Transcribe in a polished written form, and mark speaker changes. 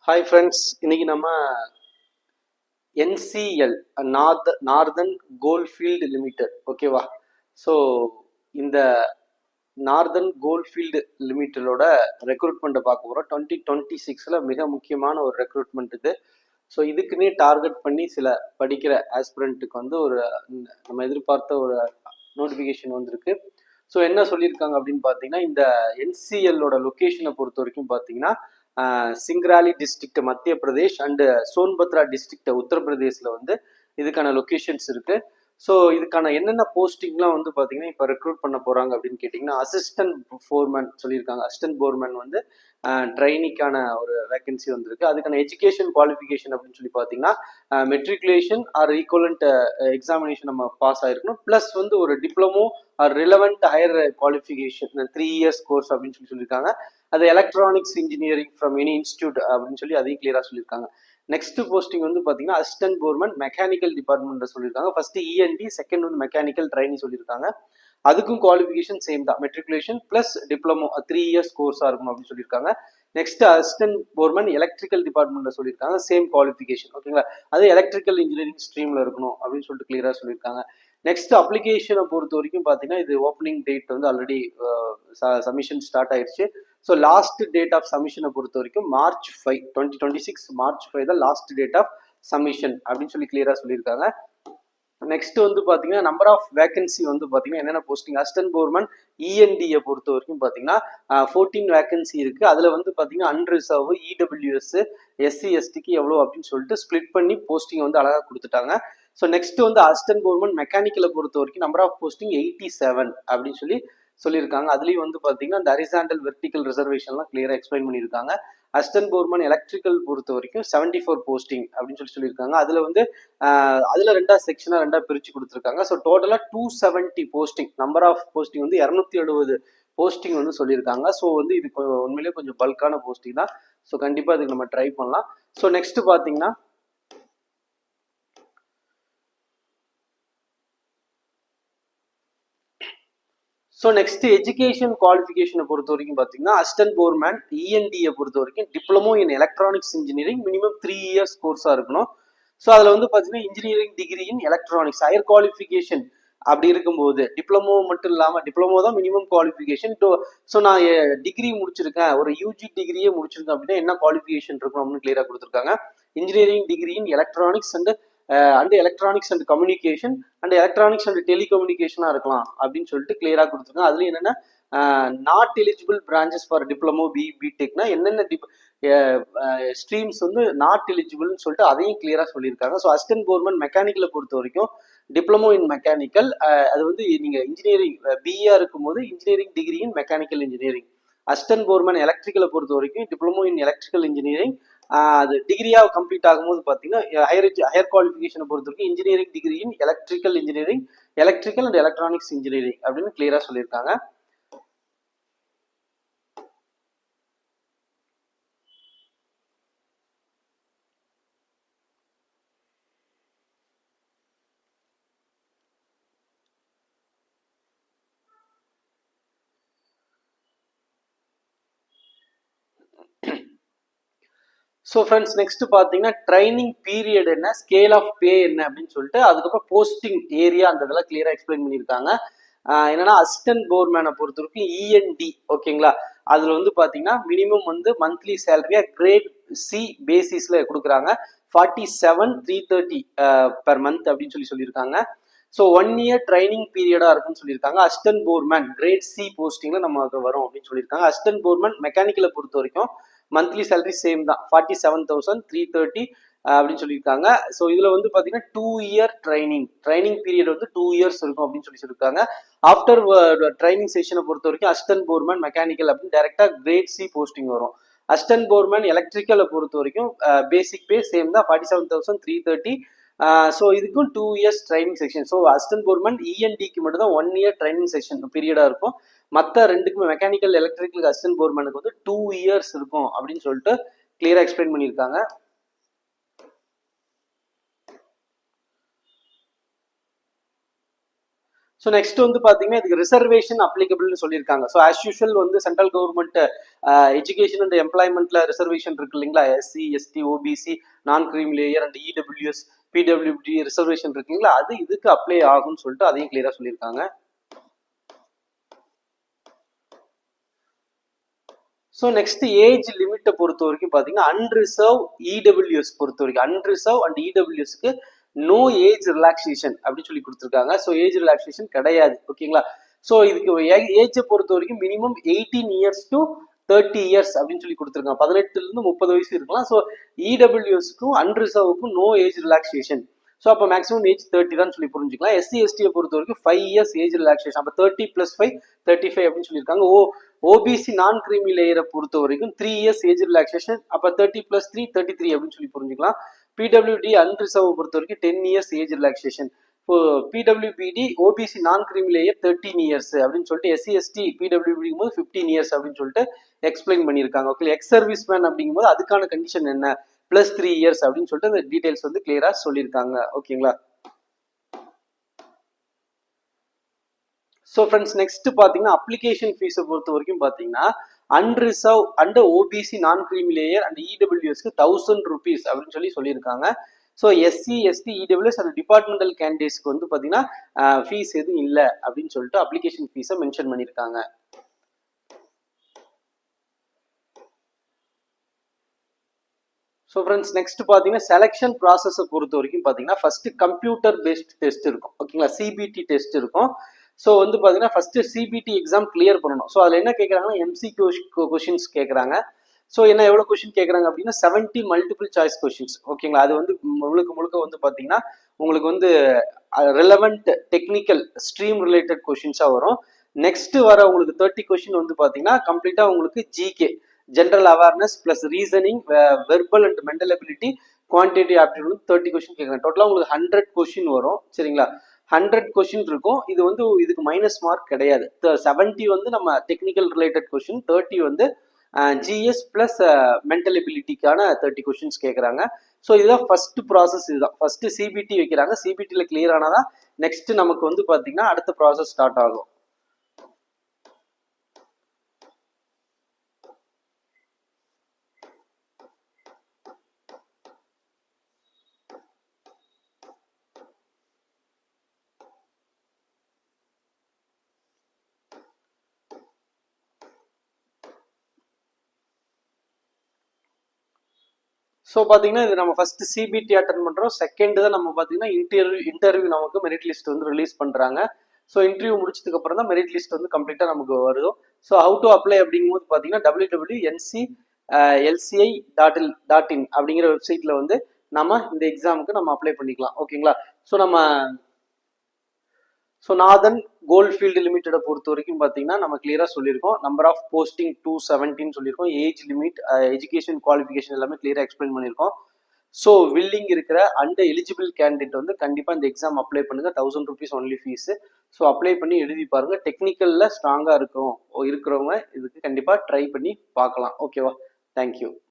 Speaker 1: Hi friends, இன்னைக்கு நம்ம NCL northern coalfield limited ஓகேவா. ஸோ இந்த நார்தன் கோல்ஃபீல்டு லிமிட்டடோட ரெக்ரூட்மெண்ட்டை பார்க்க போகிறோம். 2026 மிக முக்கியமான ஒரு ரெக்ரூட்மெண்ட் இது. ஸோ இதுக்குன்னே டார்கெட் பண்ணி சில படிக்கிற ஆஸ்பிரண்ட்டுக்கு வந்து ஒரு நம்ம எதிர்பார்த்த ஒரு நோட்டிஃபிகேஷன் வந்திருக்கு. ஸோ என்ன சொல்லியிருக்காங்க அப்படின்னு பார்த்தீங்கன்னா, இந்த என்சிஎல்லோட லொக்கேஷனை பொறுத்த வரைக்கும் பார்த்தீங்கன்னா சிங்ராலி டிஸ்ட்ரிக்ட் மத்திய பிரதேஷ் அண்டு சோன்பத்ரா டிஸ்ட்ரிக்ட் உத்தரப்பிரதேசில் வந்து இதுக்கான லொக்கேஷன்ஸ் இருக்கு. ஸோ இதுக்கான என்னென்ன போஸ்டிங்லாம் வந்து பார்த்தீங்கன்னா இப்போ ரெக்ரூட் பண்ண போறாங்க அப்படின்னு கேட்டிங்கன்னா, அசிஸ்டன்ட் ஃபோர்மேன் சொல்லியிருக்காங்க. அசிஸ்டன்ட் ஃபோர்மேன் வந்து ட்ரைனிக்கான ஒரு வேகன்சி வந்திருக்கு. அதுக்கான எஜுகேஷன் குவாலிஃபிகேஷன் அப்படின்னு சொல்லி பார்த்தீங்கன்னா மெட்ரிகுலேஷன் ஆர் ஈக்குவலண்ட் எக்ஸாமினேஷன் நம்ம பாஸ் ஆயிருக்கணும், ப்ளஸ் வந்து ஒரு diploma R relevant higher qualification 3 years course அப்படின்னு சொல்லியிருக்காங்க. அது electronics engineering from any institute அப்படின்னு சொல்லி அதையும் கிளியரா சொல்லியிருக்காங்க. நெக்ஸ்ட் போஸ்டிங் வந்து பாத்தீங்கன்னா அசிஸ்டன்ட் கவர்மெண்ட் மெக்கானிக்கல் டிபார்ட்மெண்ட் சொல்லியிருக்காங்க. ஃபர்ஸ்ட் இஎன்டி, செகண்ட் வந்து மெக்கானிக்கல் ட்ரைனி சொல்லியிருக்காங்க. அதுக்கும் குவாலிஃபிகேஷன் சேம் தான், மெட்ரிகுலேஷன் பிளஸ் டிப்ளமோ 3 இயர்ஸ் கோர்ஸா இருக்கும் அப்படின்னு சொல்லியிருக்காங்க. Next assistant government electrical department சொல்லியிருக்காங்க, சேம் குவாலிஃபிகேஷன் ஓகேங்களா. அது எலக்ட்ரிக்கல் இன்ஜினியரிங் ஸ்ட்ரீம்ல இருக்கணும் அப்படின்னு சொல்லிட்டு கிளியரா சொல்லியிருக்காங்க. நெக்ஸ்ட் அப்ளிகேஷனை பொறுத்த வரைக்கும் பார்த்தீங்கன்னா இது ஓப்பனிங் டேட் வந்து ஆல்ரெடி சப்மிஷன் ஸ்டார்ட் ஆயிடுச்சு. ஸோ லாஸ்ட் டேட் ஆஃப் சப்மிஷனை பொறுத்த வரைக்கும் March 5, 2026 March 5 தான் லாஸ்ட் டேட் ஆஃப் சப்மிஷன் அப்படின்னு சொல்லி கிளியரா சொல்லியிருக்காங்க. நெக்ஸ்ட் வந்து பாத்தீங்கன்னா நம்பர் ஆஃப் வேகன்சி வந்து பாத்தீங்கன்னா என்னென்ன போஸ்டிங் அசிஸ்டன்ட் கவர்மெண்ட் இஎன்டியை பொறுத்த வரைக்கும் பாத்தீங்கன்னா 14 வேகன்சி இருக்கு. அதுல வந்து பாத்தீங்கன்னா அன்ரிசர்வ், இடபிள்யூஎஸ், எஸ்சி எஸ்டிக்கு எவ்வளவு அப்படின்னு சொல்லிட்டு ஸ்பிளிட் பண்ணி போஸ்டிங் வந்து அழகா கொடுத்துட்டாங்க. ஸோ நெக்ஸ்ட் வந்து அசிஸ்டன்ட் கவர்மெண்ட் மெக்கானிக்கலை பொறுத்த வரைக்கும் நம்பர் ஆஃப் போஸ்டிங் 87 அப்படின்னு சொல்லியிருக்காங்க. அதுலயும் வந்து பாத்தீங்கன்னா இந்த ஹரிசாண்டல் வெர்டிகல் ரிசர்வேஷன்லாம் கிளியரா எக்ஸ்பிளைன் பண்ணியிருக்காங்க. அசிஸ்டன்ட் கவர்மெண்ட் எலக்ட்ரிக்கல் பொறுத்த வரைக்கும் 74 போஸ்டிங் அப்படின்னு சொல்லியிருக்காங்க. அதுல வந்து அதுல ரெண்டா பிரிச்சு கொடுத்துருக்காங்க. ஸோ டோட்டலா 270 போஸ்டிங், நம்பர் ஆஃப் போஸ்டிங் வந்து 270 போஸ்டிங் வந்து சொல்லியிருக்காங்க. ஸோ வந்து இது உண்மையிலேயே கொஞ்சம் பல்கான போஸ்டிங் தான். ஸோ கண்டிப்பா இதுக்கு நம்ம ட்ரை பண்ணலாம். ஸோ நெக்ஸ்ட் பாத்தீங்கன்னா ஸோ நெக்ஸ்ட் எஜுகேஷன் குவாலிஃபிகேஷனை பொறுத்த வரைக்கும் பார்த்தீங்கன்னா அசிஸ்டன்ட் கவர்மெண்ட் இஎன்டியை பொறுத்த வரைக்கும் diploma in electronics engineering minimum 3 years கோர்ஸாக இருக்கணும். ஸோ அதில் வந்து பார்த்தீங்கன்னா engineering degree in electronics higher qualification அப்படி இருக்கும்போது டிப்ளமோ மட்டும் இல்லாமல் டிப்ளமோ தான் மினிமம் குவாலிஃபிகேஷன். ஸோ நான் டிகிரி முடிச்சிருக்கேன், ஒரு யூஜி டிகிரியே முடிச்சிருக்கேன் அப்படின்னா என்ன குவாலிஃபிகேஷன் இருக்கும் அப்படின்னு கிளியராக கொடுத்துருக்காங்க. Engineering degree in electronics and electronics and communication and electronics and டெலிகம்யூனிகேஷனா இருக்கலாம் அப்படின்னு சொல்லிட்டு கிளியரா கொடுத்துருக்காங்க. அதுல என்னன்னா not eligible branches for diploma பிடெக்னா என்னென்ன ஸ்ட்ரீம்ஸ் வந்து நாட் எலிஜிபிள்னு சொல்லிட்டு அதையும் கிளியரா சொல்லியிருக்காங்க. ஸோ அசிஸ்டன்ட் கவர்மெண்ட் மெக்கானிக்கலை பொறுத்த வரைக்கும் டிப்ளமோ இன் மெக்கானிக்கல், அது வந்து நீங்க இன்ஜினியரிங் பிஏ இருக்கும்போது engineering degree in mechanical engineering. Assistant government எலக்ட்ரிக்கலை பொறுத்த வரைக்கும் டிப்ளமோ இன் எலக்ட்ரிக்கல் இன்ஜினியரிங், அது டிகிரியா கம்ப்ளீட் ஆகும்போது பார்த்தீங்கன்னா ஹையர் குவாலிஃபிகேஷனை பொறுத்த வரைக்கும் engineering degree in electrical engineering, electrical and electronics engineering அப்படின்னு கிளியரா சொல்லியிருக்காங்க. ஸோ ஃப்ரெண்ட்ஸ் நெக்ஸ்ட் பார்த்தீங்கன்னா ட்ரைனிங் பீரியட் என்ன, ஸ்கேல் ஆஃப் பே என்ன அப்படின்னு சொல்லிட்டு அதுக்கப்புறம் போஸ்டிங் ஏரியா அந்த இதெல்லாம் கிளியரா எக்ஸ்பிளைன் பண்ணியிருக்காங்க. என்னன்னா அசிஸ்டன்ட் கவர்மெண்டை பொறுத்த வரைக்கும் இஎன்டி ஓகேங்களா, அதுல வந்து பாத்தீங்கன்னா மினிமம் வந்து மந்த்லி சேலரியா கிரேட் சி பேசிஸ்ல கொடுக்குறாங்க. 47,330 பெர் மந்த் அப்படின்னு சொல்லியிருக்காங்க. ஸோ 1 இயர் ட்ரைனிங் பீரியடா இருக்குன்னு சொல்லியிருக்காங்க. அசிஸ்டன்ட் கவர்மெண்ட் கிரேட் சி போஸ்டிங்ல நமக்கு வரும் அப்படின்னு சொல்லியிருக்காங்க. அசிஸ்டன்ட் கவர்மெண்ட் மெக்கானிக்கலை பொறுத்த வரைக்கும் மந்த்லி சேலரி சேம் தான், 47,330 அப்படின்னு சொல்லியிருக்காங்க. ஸோ இதுல வந்து பாத்தீங்கன்னா 2 இயர் ட்ரைனிங் பீரியட் வந்து 2 இயர்ஸ் இருக்கும் அப்படின்னு சொல்லியிருக்காங்க. ஆஃப்டர் ட்ரைனிங் செஷனை பொறுத்த வரைக்கும் அசிஸ்டன்ட் கவர்மெண்ட் மெக்கானிக்கல் அப்படின்னு டைரக்டா கிரேட் சி போஸ்டிங் வரும். அசிஸ்டன்ட் கவர்மெண்ட் எலக்ட்ரிக்கலை பொறுத்த வரைக்கும் பேசிக் பே சேம் தான், 47,330. ஸோ இதுக்கும் 2 years training section. So assistant government இஎன்டிக்கு மட்டும் தான் 1 இயர் ட்ரைனிங் செக்ஷன் பீரியடா இருக்கும். மற்ற ரெண்டுக்குமே மெக்கானிக்கல் எலக்ட்ரிக்கல் அசிஸ்டன்ட் கவர்மெண்ட்டுக்கு வந்து 2 இயர்ஸ் இருக்கும் அப்படின்னு சொல்லிட்டு கிளியரா எக்ஸ்பிளைன் பண்ணியிருக்காங்க. ஸோ நெக்ஸ்ட் வந்து பார்த்தீங்கன்னா இதுக்கு ரிசர்வேஷன் அப்ளிகபிள்னு சொல்லியிருக்காங்க. ஸோ ஆஸ் யூஷுவல் வந்து சென்ட்ரல் கவர்மெண்ட் எஜுகேஷன் அண்ட் எம்ப்ளாய்மெண்ட்ல ரிசர்வேஷன் இருக்கு இல்லைங்களா, SC ST OBC non cream layer and EWS PWD reservation இருக்குங்களா, அது இதுக்கு அப்ளை ஆகும்னு சொல்லிட்டு அதையும் கிளியரா சொல்லியிருக்காங்க. ஸோ நெக்ஸ்ட் ஏஜ் லிமிட்டை பொறுத்த வரைக்கும் பார்த்தீங்கன்னா அன்ரிசர்வ் இடபிள்யூஎஸ் பொறுத்த வரைக்கும் அன்ரிசர்வ் அண்ட் இடபிள்யூஎஸ்க்கு நோ ஏஜ் ரிலாக்ஸேஷன் அப்படின்னு சொல்லி கொடுத்துருக்காங்க. ஸோ ஏஜ் ரிலாக்ஸேஷன் கிடையாது. ஓகேங்களா. ஸோ இதுக்கு ஏஜை பொறுத்த வரைக்கும் மினிமம் 18 இயர்ஸ் டு 30 இயர்ஸ் அப்படின்னு சொல்லி கொடுத்துருக்காங்க. 18லேருந்து 30 வயசு இருக்கலாம். ஸோ இடபிள்யூஎஸ்க்கும் அன்ரிசர்வுக்கும் நோ ஏஜ் ரிலாக்ஸேஷன். ஸோ அப்போ மேக்ஸிமம் ஏஜ் 30 தான் சொல்லி புரிஞ்சுக்கலாம். எஸ்சி எஸ்டியை பொறுத்த வரைக்கும் 5 இயர்ஸ் ஏஜ் ரிலாக்ஸேஷன். அப்போ 30 + 5 35 அப்படின்னு சொல்லியிருக்காங்க. ஓபிசி நான் கிரீமி லேயரை பொறுத்த வரைக்கும் 3 இயர்ஸ் ஏஜ் ரிலாக்ஸேஷன். அப்போ 30 + 3 33 அப்படின்னு சொல்லி புரிஞ்சுக்கலாம். பிடபிள்யூடி அன்ரிசர்வ் பொறுத்த வரைக்கும் 10 இயர்ஸ் ஏஜ் ரிலாக்ஸேஷன். இப்போ PWBD OBC non creamy layer 13 years அப்படின்னு சொல்லிட்டு, எஸ்சி எஸ்டி பிடபிள்யூபிடி போது 15 இயர்ஸ் அப்படின்னு சொல்லிட்டு எக்ஸ்பிளைன் பண்ணியிருக்காங்க. ஓகே, எக்ஸ் சர்வீஸ் மேன் அப்படிங்கும்போது அதுக்கான கண்டிஷன் என்ன, +3 இயர்ஸ் அப்படின்னு சொல்லிட்டு அந்த டீடைல்ஸ் வந்து கிளியரா சொல்லியிருக்காங்க. ஓகேங்களா. ஸோ ஃப்ரெண்ட்ஸ் நெக்ஸ்ட் பார்த்தீங்கன்னா அப்ளிகேஷன் ஃபீஸை பொறுத்த வரைக்கும் பார்த்தீங்கன்னா unreserve and OBC non creamy layer and இடபிள்யூஎஸ்க்கு 1000 rupees அப்படின்னு சொல்லியிருக்காங்க. So SC ST EWS and departmental கேண்டிடேட்ஸ்க்கு வந்து பார்த்தீங்கன்னா ஃபீஸ் எதுவும் இல்லை அப்படின்னு சொல்லிட்டு அப்ளிகேஷன் ஃபீஸை மென்ஷன் பண்ணியிருக்காங்க. ஸோ ஃப்ரெண்ட்ஸ் நெக்ஸ்ட் பார்த்தீங்கன்னா செலெக்ஷன் ப்ராசஸை பொறுத்த வரைக்கும் பார்த்தீங்கன்னா ஃபர்ஸ்ட் கம்ப்யூட்டர் பேஸ்ட் டெஸ்ட் இருக்கும். ஓகேங்களா, சிபிடி டெஸ்ட் இருக்கும். ஸோ வந்து பார்த்தீங்கன்னா ஃபர்ஸ்ட் சிபிடி எக்ஸாம் கிளியர் பண்ணணும். ஸோ அதில் என்ன கேட்குறாங்கன்னா எம்சிக்யூ கொஷின்ஸ் கேட்குறாங்க. ஸோ என்ன எவ்வளோ கொஷின் கேட்குறாங்க அப்படின்னா 70 மல்டிபிள் சாய்ஸ் கொஷின்ஸ். ஓகேங்களா, அது வந்து முழுக்க வந்து பார்த்தீங்கன்னா உங்களுக்கு வந்து ரெலவெண்ட் டெக்னிக்கல் ஸ்ட்ரீம் ரிலேட்டட் கொஷின்ஸாக வரும். நெக்ஸ்ட் வர உங்களுக்கு 30 கொஷின் வந்து பார்த்தீங்கன்னா கம்ப்ளீட்டாக உங்களுக்கு GK general awareness plus reasoning verbal and mental ability quantity aptitude 30 question கேட்குறேன். டோட்டலாக உங்களுக்கு 100 கொஸ்டின் வரும். சரிங்களா, 100 கொஸ்டின் இருக்கும். இது வந்து இதுக்கு மைனஸ் மார்க் கிடையாது. 70 வந்து நம்ம டெக்னிக்கல் ரிலேட்டட் கொஸ்டின், 30 வந்து ஜிஎஸ் பிளஸ் மென்டல் எபிலிட்டிக்கான 30 கொஸ்டின்ஸ் கேட்குறாங்க. ஸோ இதுதான் ஃபர்ஸ்ட் ப்ராசஸ். இதுதான் ஃபர்ஸ்ட் சிபிடி வைக்கிறாங்க. சிபிடியில் கிளியர் ஆனாதான் நெக்ஸ்ட் நமக்கு வந்து பார்த்தீங்கன்னா அடுத்த ப்ராசஸ் ஸ்டார்ட் ஆகும். ஸோ பார்த்தீங்கன்னா இது நம்ம ஃபர்ஸ்ட் சிபிடி அட்டன் பண்ணுறோம். செகண்ட் தான் நம்ம பார்த்தீங்கன்னா இன்டர்வியூ நமக்கு மெரிட் லிஸ்ட் வந்து ரிலீஸ் பண்ணுறாங்க. ஸோ இன்டர்வியூ முடிச்சதுக்கு அப்புறம் தான் மெரிட் லிஸ்ட் வந்து கம்ப்ளீட்டாக நமக்கு வருது. ஸோ ஹவு டு அப்ளை அப்படிங்கும்போது பார்த்தீங்கன்னா www.nclci.in அப்படிங்கிற வெப்சைட்டில் வந்து நம்ம இந்த எக்ஸாமுக்கு நம்ம அப்ளை பண்ணிக்கலாம். ஓகேங்களா. ஸோ நம்ம நார்தன் கோல்ட்ஃபீல்டு லிமிட்டடை பொறுத்த வரைக்கும் பார்த்தீங்கன்னா நம்ம கிளியராக சொல்லியிருக்கோம். நம்பர் ஆஃப் போஸ்டிங் 217 சொல்லியிருக்கோம். ஏஜ் லிமிட், எஜுகேஷன் குவாலிஃபிகேஷன் எல்லாமே கிளியராக எக்ஸ்பிளைன் பண்ணியிருக்கோம். ஸோ வில்லிங் இருக்கிற அண்ட் எலிஜிபிள் கேண்டிடேட் வந்து கண்டிப்பாக இந்த எக்ஸாம் அப்ளை பண்ணுங்க. 1000 rupees only fees. So apply பண்ணி எழுதி பாருங்க. டெக்னிக்கலில் ஸ்ட்ராங்காக இருக்கிறவங்க இதுக்கு கண்டிப்பாக ட்ரை பண்ணி பார்க்கலாம். ஓகேவா, தேங்க்யூ.